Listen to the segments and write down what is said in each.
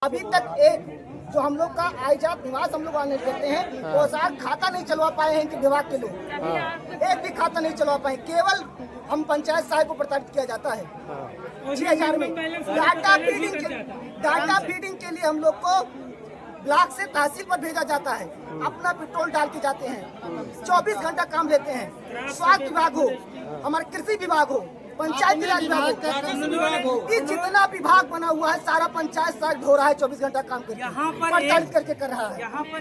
अभी तक एक जो हम लोग का आयजात निवास हम लोग ऑनलाइन करते हैं वो साथ खाता नहीं चलवा पाए हैं कि विभाग के लोग एक भी खाता नहीं चलवा पाए। केवल हम पंचायत साहब को प्रताड़ित किया जाता है 6000 में। डाटा फीडिंग के लिए हम लोग को ब्लॉक से तहसील पर भेजा जाता है, अपना पेट्रोल डाल के जाते हैं, 24 घंटा काम लेते हैं। स्वास्थ्य विभाग हो, हमारा कृषि विभाग हो, पंचायती राज विभाग हो, ये जितना विभाग बना हुआ है सारा पंचायत साहब हो रहा है 24 घंटा काम करके प्रताड़ित करके कर रहा है। यहाँ पर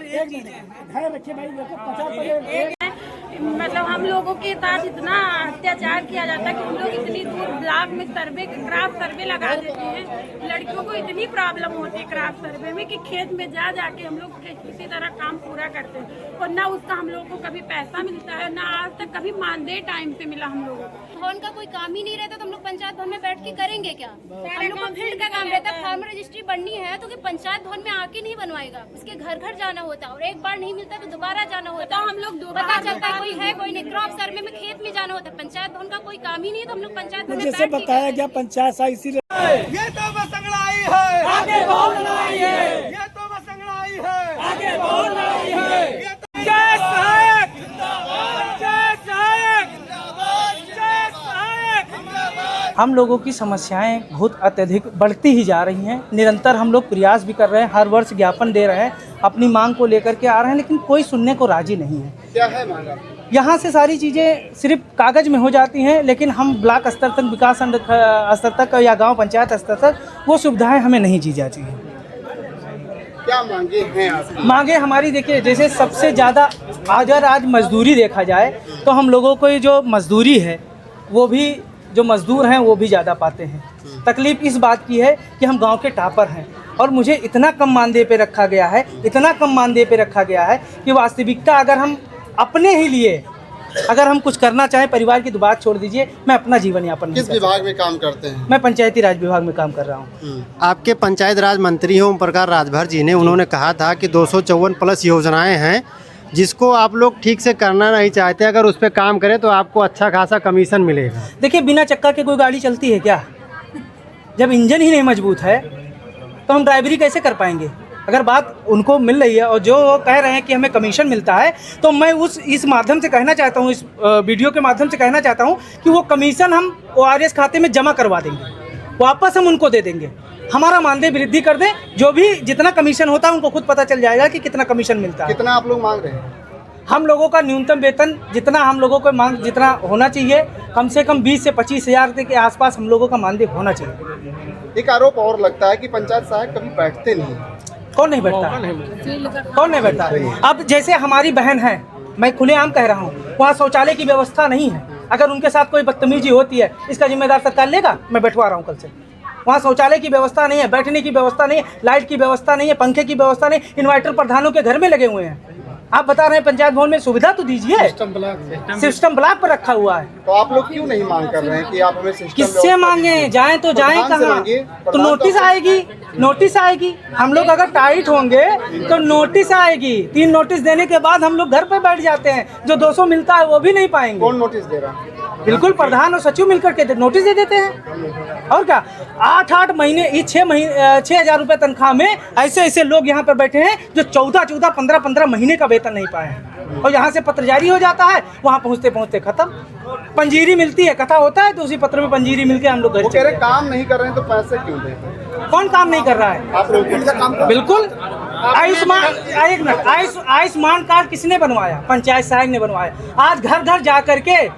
मतलब हम लोगों के साथ इतना अत्याचार किया जाता है कि हम लोग इतनी दूर ब्लॉक में सर्वे क्राफ्ट सर्वे लगा देते हैं। लड़कियों को इतनी प्रॉब्लम होती है क्राफ्ट सर्वे में कि खेत में जा जाके हम लोग किसी तरह काम पूरा करते हैं और ना उसका हम लोगों को कभी पैसा मिलता है, ना आज तक कभी मानदेय टाइम से मिला हम लोगों को। भवन का कोई काम ही नहीं रहता तो हम लोग पंचायत भवन में बैठ के करेंगे क्या? हम लोग को फील्ड का काम रहता है। फार्म रजिस्ट्री बननी है तो पंचायत भवन में आके नहीं बनवाएगा, उसके घर घर जाना होता है और एक बार नहीं मिलता तो दोबारा जाना होता है। हम लोग पता चलता है कोई है कोई नहीं, क्रॉप सर्वे में खेत में जाना होता है। पंचायत भवन का कोई काम ही नहीं है तो हम लोग पंचायत भवन में जैसे बताया गया पंचायत साहब इसीलिए ये तो बस अंगड़ाई है, आगे बहुत लड़ाई है, ये तो बस अंगड़ाई है, आगे बहुत लड़ाई है। ये तो जय सहायक, जय सहायक, जय सहायक। हम लोगों की समस्याएं बहुत अत्यधिक बढ़ती ही जा रही हैं। निरंतर हम लोग प्रयास भी कर रहे हैं, हर वर्ष ज्ञापन दे रहे हैं, अपनी मांग को लेकर के आ रहे हैं, लेकिन कोई सुनने को राजी नहीं है। क्या है मांगा? यहाँ से सारी चीज़ें सिर्फ कागज़ में हो जाती हैं, लेकिन हम ब्लॉक स्तर तक, विकास स्तर तक या गांव पंचायत स्तर तक वो सुविधाएं हमें नहीं दी जाती हैं। क्या मांगे हैं आपकी? मांगे हमारी देखिए, जैसे सबसे ज़्यादा अगर आज मजदूरी देखा जाए तो हम लोगों को ये जो मजदूरी है वो भी जो मजदूर हैं वो भी ज़्यादा पाते हैं। तकलीफ़ इस बात की है कि हम गांव के टॉपर हैं और मुझे इतना कम मानदेय पे रखा गया है, इतना कम मानदेय पे रखा गया है कि वास्तविकता अगर हम अपने ही लिए अगर हम कुछ करना चाहें, परिवार की तो बात छोड़ दीजिए, मैं अपना जीवन यापन किस विभाग में काम करते हैं? मैं पंचायती राज विभाग में काम कर रहा हूँ। आपके पंचायत राज मंत्री ओम प्रकाश राजभर जी ने उन्होंने कहा था कि 254 प्लस योजनाएं हैं जिसको आप लोग ठीक से करना नहीं चाहते, अगर उस पर काम करें तो आपको अच्छा खासा कमीशन मिलेगा। देखिए, बिना चक्का के कोई गाड़ी चलती है क्या? जब इंजन ही नहीं मजबूत है तो हम ड्राइवरी कैसे कर पाएंगे? अगर बात उनको मिल रही है और जो कह रहे हैं कि हमें कमीशन मिलता है, तो मैं इस माध्यम से कहना चाहता हूँ, इस वीडियो के माध्यम से कहना चाहता हूँ कि वो कमीशन हम ORS खाते में जमा करवा देंगे, वापस हम उनको दे देंगे। हमारा मानदेय वृद्धि कर दें, जो भी जितना कमीशन होता है उनको खुद पता चल जाएगा कि कितना कमीशन मिलता है। कितना आप लोग मांग रहे हैं? हम लोगों का न्यूनतम वेतन जितना हम लोगों को मांग जितना होना चाहिए, कम से कम 20 से 25 हज़ार के आसपास हम लोगों का मानदेय होना चाहिए। एक आरोप और लगता है कि पंचायत सहायक कभी बैठते नहीं। कौन नहीं बैठता? कौन नहीं बैठता? अब जैसे हमारी बहन है, मैं खुलेआम कह रहा हूँ, वहाँ शौचालय की व्यवस्था नहीं है। अगर उनके साथ कोई बदतमीजी होती है, इसका जिम्मेदार सरकार लेगा? मैं बैठवा रहा हूँ कल से। वहाँ शौचालय की व्यवस्था नहीं है, बैठने की व्यवस्था नहीं है, लाइट की व्यवस्था नहीं है, पंखे की व्यवस्था नहीं, इन्वर्टर प्रधानों के घर में लगे हुए हैं। आप बता रहे हैं पंचायत भवन में सुविधा तो दीजिए। सिस्टम ब्लॉक पर रखा हुआ है। तो आप लोग क्यों नहीं मांग कर रहे हैं कि आप हमें सिस्टम? किससे मांगे? जाएं तो जाएं कहाँ? तो नोटिस आएगी, नोटिस आएगी। हम लोग अगर टाइट होंगे तो नोटिस आएगी। 3 नोटिस देने के बाद हम लोग घर पे बैठ जाते हैं, जो 200 मिलता है वो भी नहीं पाएंगे। कौन नोटिस दे रहा है? बिल्कुल, प्रधान और सचिव मिलकर के नोटिस दे देते हैं। और क्या, 8-8 महीने, 6,000 रुपये तनख्वाह में ऐसे ऐसे लोग यहाँ पर बैठे हैं जो 14-14, 15-15 महीने का वेतन नहीं पाए हैं। और यहाँ से पत्र जारी हो जाता है, वहाँ पहुँचते पहुँचते खत्म। पंजीरी मिलती है, कथा होता है तो उसी पत्र में पंजीरी मिलके हम लोग घर कह रहे काम नहीं कर रहे हैं तो पैसे क्यों दे? कौन काम नहीं कर रहा है? आप लोग बिल्कुल। आयुष्मान कार्ड किसने बनवाया? पंचायत सहायक ने बनवाया। आज घर घर जा करके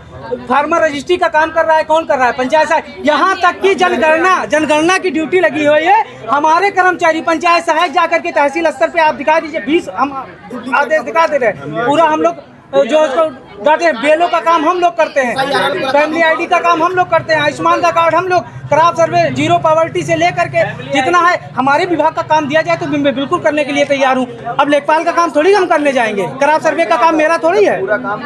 फार्मर रजिस्ट्री का काम कर रहा है। कौन कर रहा है? पंचायत सहायक। यहाँ तक कि जनगणना की ड्यूटी लगी हुई है। हमारे कर्मचारी पंचायत सहायक जा करके तहसील स्तर पे आप दिखा दीजिए, 20 हम आदेश दिखा दे रहे हैं। पूरा हम लोग जो उसको डाटे बेलों का काम हम लोग करते हैं, फैमिली ID का काम हम लोग करते हैं, आयुष्मान का कार्ड हम लोग, क्रॉप सर्वे, जीरो पॉवर्टी से लेकर के जितना है हमारे विभाग का काम दिया जाए तो मैं बिल्कुल करने के लिए तैयार हूँ। अब लेखपाल का काम थोड़ी हम करने जाएंगे, क्रॉप सर्वे का काम मेरा थोड़ी है। अब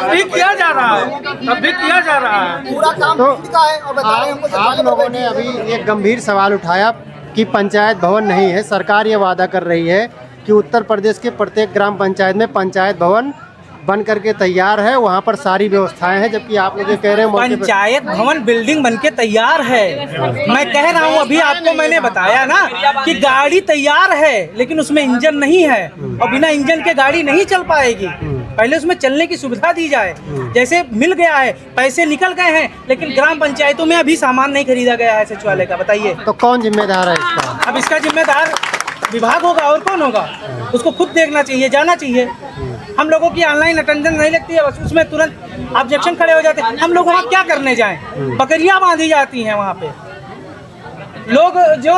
भी किया जा रहा है, अब भी किया जा रहा है पूरा काम तो का है। और बता रहे हैं हमको आप लोगों ने अभी एक गंभीर सवाल उठाया कि पंचायत भवन नहीं है। सरकार ये वादा कर रही है कि उत्तर प्रदेश के प्रत्येक ग्राम पंचायत में पंचायत भवन बन करके तैयार है, वहाँ पर सारी व्यवस्थाएं हैं, जबकि आप लोग ये कह रहे हैं मौके पे- पंचायत भवन बिल्डिंग बनके तैयार है। मैं कह रहा हूँ, अभी आपको मैंने बताया ना कि गाड़ी तैयार है लेकिन उसमें इंजन नहीं है और बिना इंजन के गाड़ी नहीं चल पाएगी। पहले उसमें चलने की सुविधा दी जाए। जैसे मिल गया है, पैसे निकल गए हैं, लेकिन ग्राम पंचायतों में अभी सामान नहीं खरीदा गया है सचिवालय का। बताइए तो कौन जिम्मेदार है इसका? अब इसका जिम्मेदार विभाग होगा और कौन होगा? उसको खुद देखना चाहिए, जाना चाहिए। हम लोगों की ऑनलाइन अटेंडेंस नहीं लगती है, बस उसमें तुरंत ऑब्जेक्शन खड़े हो जाते हैं। हम लोग वहाँ क्या करने जाएं? बकरियां बांधी जाती हैं वहाँ पे। लोग जो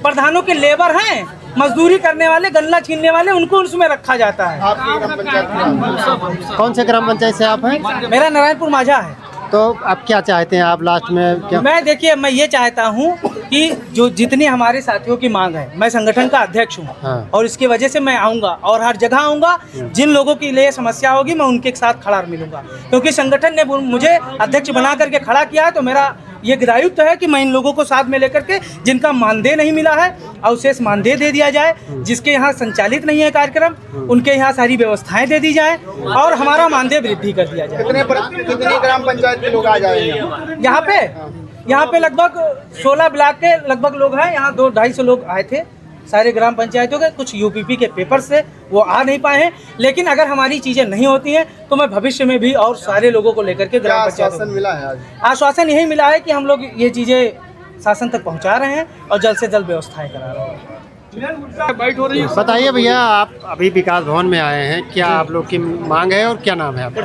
प्रधानों के लेबर हैं, मजदूरी करने वाले, गन्ना छीनने वाले, उनको उसमें रखा जाता है। आपकी ग्राम पंचायत कौन से ग्राम पंचायत से आप हैं? मेरा नारायणपुर माझा है। तो आप क्या चाहते हैं, आप लास्ट में क्या? मैं ये चाहता हूँ कि जो जितनी हमारे साथियों की मांग है, मैं संगठन का अध्यक्ष हूँ हाँ। और इसकी वजह से मैं आऊँगा और हर जगह आऊँगा। जिन लोगों के लिए समस्या होगी मैं उनके साथ खड़ा मिलूंगा, क्योंकि संगठन ने मुझे अध्यक्ष बना करके खड़ा किया है। तो मेरा ये दायित्व है कि मैं इन लोगों को साथ में लेकर के, जिनका मानदेय नहीं मिला है अवशेष मानदेय दे दिया जाए, जिसके यहाँ संचालित नहीं है कार्यक्रम उनके यहाँ सारी व्यवस्थाएं दे दी जाए और हमारा मानदेय वृद्धि कर दिया जाए। कितनी ग्राम पंचायत के लोग आ जाएंगे यहाँ पे लगभग 16 ब्लॉक के लगभग लोग हैं। यहाँ 200-250 लोग आए थे सारे ग्राम पंचायतों के। कुछ यूपीपी के पेपर से वो आ नहीं पाए हैं, लेकिन अगर हमारी चीज़ें नहीं होती हैं तो मैं भविष्य में भी और सारे लोगों को लेकर के ग्राम पंचायत मिला है आज? आश्वासन यही मिला है कि हम लोग ये चीज़ें शासन तक पहुँचा रहे हैं और जल्द से जल्द व्यवस्थाएं करा रहे हैं। बताइए भैया, आप अभी विकास भवन में आए हैं, क्या आप लोग की मांग है और क्या नाम है आपका?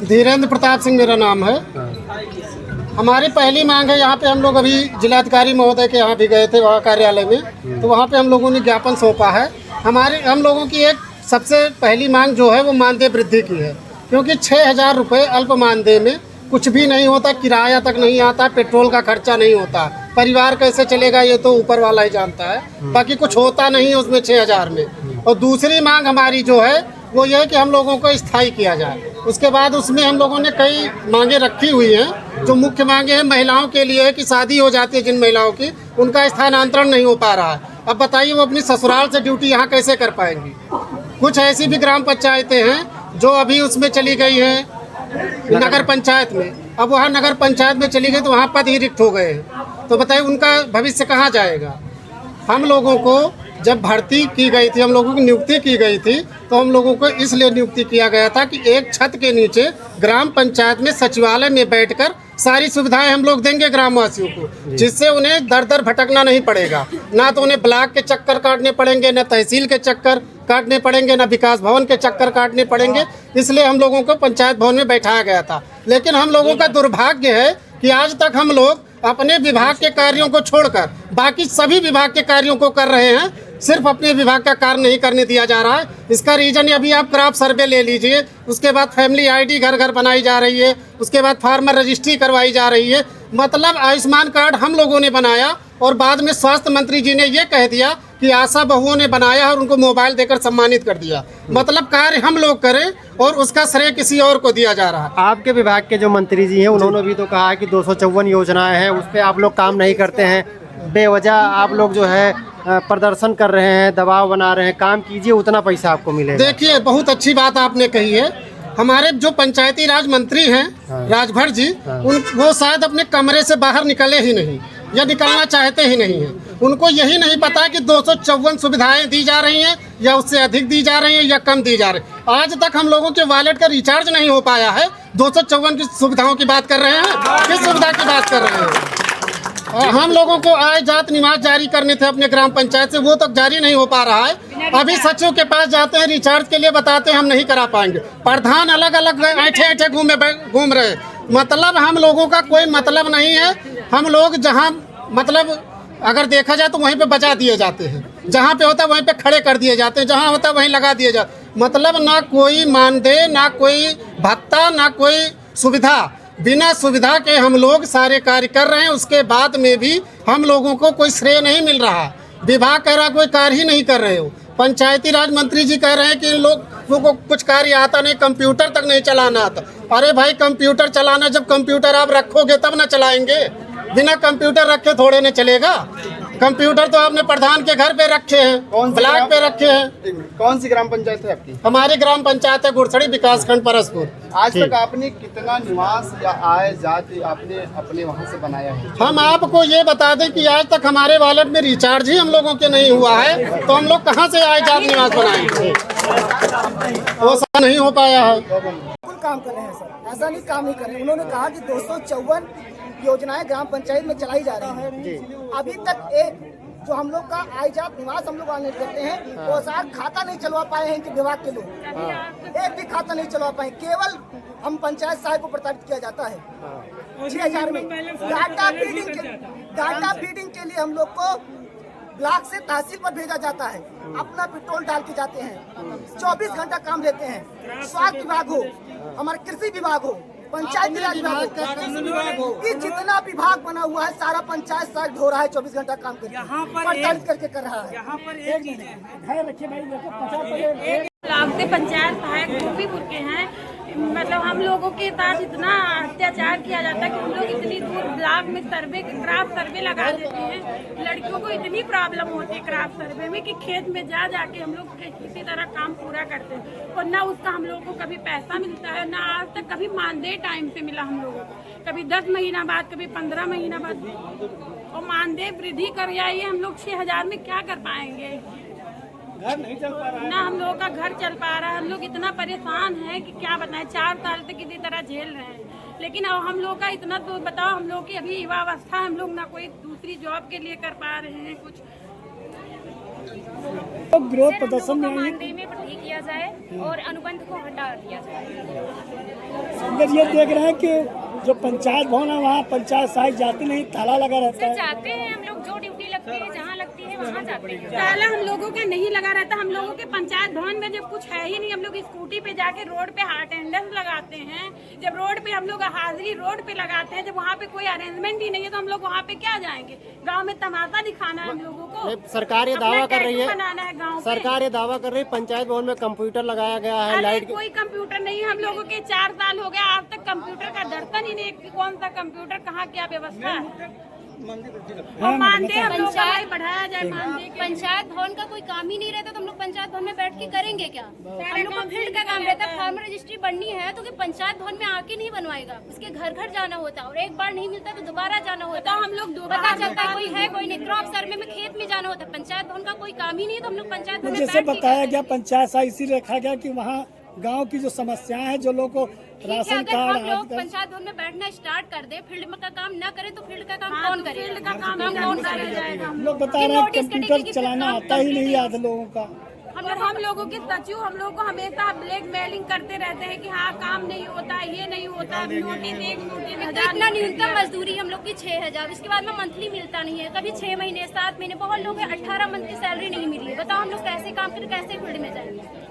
धीरेन्द्र प्रताप सिंह मेरा नाम है। हमारी पहली मांग है, यहाँ पे हम लोग अभी जिलाधिकारी महोदय के यहाँ भी गए थे, वहाँ कार्यालय में, तो वहाँ पे हम लोगों ने ज्ञापन सौंपा है। हम लोगों की एक सबसे पहली मांग जो है वो मानदेय वृद्धि की है, क्योंकि 6,000 रुपये अल्प मानदेय में कुछ भी नहीं होता, किराया तक नहीं आता, पेट्रोल का खर्चा नहीं होता, परिवार कैसे चलेगा ये तो ऊपर वाला ही जानता है, बाकी कुछ होता नहीं है उसमें 6,000 में। और दूसरी मांग हमारी जो है वो ये है कि हम लोगों को स्थायी किया जाए। उसके बाद उसमें हम लोगों ने कई मांगे रखी हुई हैं। जो मुख्य मांगे हैं महिलाओं के लिए है कि शादी हो जाती है जिन महिलाओं की, उनका स्थानांतरण नहीं हो पा रहा है। अब बताइए वो अपनी ससुराल से ड्यूटी यहाँ कैसे कर पाएंगी। कुछ ऐसी भी ग्राम पंचायतें हैं जो अभी उसमें चली गई हैं नगर पंचायत में, अब वहाँ नगर पंचायत में चली गई तो वहाँ पद ही रिक्त हो गए हैं। तो बताइए उनका भविष्य कहाँ जाएगा। हम लोगों को जब भर्ती की गई थी, हम लोगों की नियुक्ति की गई थी, तो हम लोगों को इसलिए नियुक्ति किया गया था कि एक छत के नीचे ग्राम पंचायत में सचिवालय में बैठकर सारी सुविधाएं हम लोग देंगे ग्रामवासियों को, जिससे उन्हें दर दर भटकना नहीं पड़ेगा। ना तो उन्हें ब्लॉक के चक्कर काटने पड़ेंगे, न तहसील के चक्कर काटने पड़ेंगे, न विकास भवन के चक्कर काटने पड़ेंगे। इसलिए हम लोगों को पंचायत भवन में बैठाया गया था। लेकिन हम लोगों का दुर्भाग्य है कि आज तक हम लोग अपने विभाग के कार्यों को छोड़कर बाकी सभी विभाग के कार्यों को कर रहे हैं, सिर्फ अपने विभाग का कार्य नहीं करने दिया जा रहा है। इसका रीजन अभी आप क्रॉप सर्वे ले लीजिए, उसके बाद फैमिली आईडी घर घर बनाई जा रही है, उसके बाद फार्मर रजिस्ट्री करवाई जा रही है। मतलब आयुष्मान कार्ड हम लोगों ने बनाया और बाद में स्वास्थ्य मंत्री जी ने ये कह दिया कि आशा बहुओं ने बनाया और उनको मोबाइल देकर सम्मानित कर दिया। मतलब कार्य हम लोग करें और उसका श्रेय किसी और को दिया जा रहा है। आपके विभाग के जो मंत्री जी हैं उन्होंने भी तो कहा है कि 254 योजनाएं हैं, उस पर आप लोग काम नहीं करते हैं, बेवजह आप लोग जो है प्रदर्शन कर रहे हैं, दबाव बना रहे हैं। काम कीजिए, उतना पैसा आपको मिलेगा। देखिए बहुत अच्छी बात आपने कही है। हमारे जो पंचायती राज मंत्री हैं राजभर जी, वो शायद अपने कमरे से बाहर निकले ही नहीं या निकलना चाहते ही नहीं हैं। उनको यही नहीं पता कि 254 सुविधाएं दी जा रही हैं या उससे अधिक दी जा रही हैं या कम दी जा रही है। आज तक हम लोगों के वॉलेट का रिचार्ज नहीं हो पाया है। 254 की सुविधाओं की बात कर रहे हैं, किस सुविधा की बात कर रहे हैं। हम लोगों को आय जात निवास जारी करने थे अपने ग्राम पंचायत से, वो तक जारी नहीं हो पा रहा है। अभी सचिव के पास जाते हैं, रिचार्ज के लिए बताते हैं हम नहीं करा पाएंगे। प्रधान अलग अलग ऐठे घूम रहे। मतलब हम लोगों का कोई मतलब नहीं है। हम लोग जहाँ मतलब अगर देखा जाए तो वहीं पे बचा दिए जाते हैं, जहाँ पे होता है वहीं पे खड़े कर दिए जाते हैं, जहाँ होता है वहीं लगा दिए जाते। मतलब ना कोई मानदेय, ना कोई भत्ता, ना कोई सुविधा। बिना सुविधा के हम लोग सारे कार्य कर रहे हैं। उसके बाद में भी हम लोगों को कोई श्रेय नहीं मिल रहा। विभाग कह रहा कोई कार्य ही नहीं कर रहे हो। पंचायती राज मंत्री जी कह रहे हैं कि इन लोगों को कुछ कार्य आता नहीं, कंप्यूटर तक नहीं चलाना आता। अरे भाई कंप्यूटर चलाना, जब कंप्यूटर आप रखोगे तब ना चलाएंगे, बिना कंप्यूटर रखे थोड़े न चलेगा। कंप्यूटर तो आपने प्रधान के घर पे रखे हैं, ब्लॉक पे रखे हैं। कौन सी ग्राम पंचायत है आपकी? हमारी ग्राम पंचायत है गुरसड़ी विकासखंड परसपुर। आज तक आपने कितना निवास या आय जाति आपने अपने वहाँ से बनाया है? हम आपको ये बता दें कि आज तक हमारे वॉलेट में रिचार्ज ही हम लोगों के नहीं हुआ है, तो हम लोग कहाँ से आय जात निवास बनाएंगे? वो सब नहीं हो पाया है। बिल्कुल काम कर रहे हैं सर, ऐसा नहीं काम नहीं कर रहे। उन्होंने कहा कि 254 योजनाएं ग्राम पंचायत में चलाई जा रही हैं। अभी तक एक जो हम लोग का आय जात निवास हम लोग ऑनलाइन करते हैं, वो साथ खाता नहीं चलवा पाए हैं इनके विभाग के लोग। एक भी खाता नहीं चलवा पाए, केवल हम पंचायत सहायक को प्रताड़ित किया जाता है 6000 में। डाटा फीडिंग के लिए हम लोग को ब्लॉक से तहसील पर भेजा जाता है, अपना पेट्रोल डाल के जाते हैं। 24 घंटा काम लेते हैं। स्वास्थ्य विभाग हो, हमारा कृषि विभाग हो, पंचायती राज विभाग हो, ये जितना विभाग बना हुआ है सारा पंचायत सहायक धो रहा है। 24 घंटा काम करके प्रताड़ित करके कर रहा है। ब्लॉक से पंचायत सहायक गोपीपुर के हैं। मतलब हम लोगों के साथ इतना अत्याचार किया जाता है कि हम लोग इतनी दूर ब्लॉक में क्राफ्ट सर्वे लगा देते हैं। लड़कियों को इतनी प्रॉब्लम होती है क्राफ्ट सर्वे में कि खेत में जा जाके हम लोग किसी तरह काम पूरा करते हैं, और ना उसका हम लोगों को कभी पैसा मिलता है, ना आज तक कभी मानदेय टाइम से मिला हम लोगों को। कभी 10 महीना बाद, कभी 15 महीना बाद, और मानदेय वृद्धि कर जाइए। हम लोग 6000 में क्या कर पाएंगे? घर नहीं चल पा रहा है, ना हम लोगों का घर चल पा रहा है। हम लोग इतना परेशान हैं कि क्या बताएं। 4 साल तक इसी तरह झेल रहे हैं, लेकिन अब हम लोग का इतना तो बताओ, हम लोग की अभी युवा अवस्था, हम लोग ना कोई दूसरी जॉब के लिए कर पा रहे हैं कुछ। विरोध प्रदर्शन में मानदेय में वृद्धि किया जाए और अनुबंध को हटा दिया जाए। अगर ये देख रहे हैं कि जो पंचायत भवन है वहाँ पंचायत सहायक जाते नहीं, ताला लगा रहता है। जाते हैं हम लोग, जो ड्यूटी लगती है जहाँ लगती है वहाँ जाते हैं। ताला हम लोगों के नहीं लगा रहता। हम लोगों के पंचायत भवन में जब कुछ है ही नहीं, हम लोग स्कूटी पे जाके रोड पे अटेंडेंस लगाते हैं। जब रोड पे हम लोग हाजिरी रोड पे लगाते हैं, जब वहाँ पे कोई अरेंजमेंट ही नहीं है तो हम लोग वहाँ पे क्या जाएंगे? गाँव में तमाशा दिखाना है हम लोगों को। सरकार ये दावा कर रही है, बनाना है गाँव। सरकार ये दावा कर रही है पंचायत भवन में कंप्यूटर लगाया गया है, लाइट। कोई कंप्यूटर नहीं है। हम लोगों के 4 साल हो गया, आज तक कंप्यूटर का दर्शन ही नहीं। कौन सा कंप्यूटर, कहाँ क्या व्यवस्था है? मानदेय हम लोग का बढ़ाया जाए। मानदेय पंचायत भवन का कोई काम ही नहीं रहता तो हम लोग पंचायत भवन में बैठ के करेंगे क्या? हम लोग को फील्ड का काम रहता है। फार्म रजिस्ट्री बननी है तो कि पंचायत भवन में आके नहीं बनवाएगा, उसके घर घर जाना होता है, और एक बार नहीं मिलता तो दोबारा जाना होता है। हम लोग पता चलता है कोई है कोई नहीं। क्रॉप सर्वे में खेत में जाना होता है। पंचायत भवन का कोई काम ही नहीं है तो हम लोग पंचायत भवन में जैसे बताया गया पंचायत सहायक इसीलिए रखा गया कि वहाँ गांव की जो समस्याएं हैं, जो लोग को राशन कार्ड, हम लोग पंचायत भवन में बैठना स्टार्ट कर दे, फील्ड में का काम न करे तो फील्ड का काम कौन करे? फील्ड का काम कौन करेगा? हम लोग बता रहे हैं कंप्यूटर चलाना आता ही नहीं आधे लोगों का। हम लोगों के सचिव हम लोग को हमेशा ब्लैकमेलिंग करते रहते हैं कि हाँ काम नहीं होता, ये नहीं होता। नोटिस एक नोटिस इतना न्यूनतम मजदूरी हम लोग की 6000, उसके बाद में मंथली मिलता नहीं है। कभी 6 महीने 7 महीने, बहुत लोग 18 मंथ की सैलरी नहीं मिली है। बताओ हम लोग कैसे काम करें, कैसे फील्ड में जाएंगे?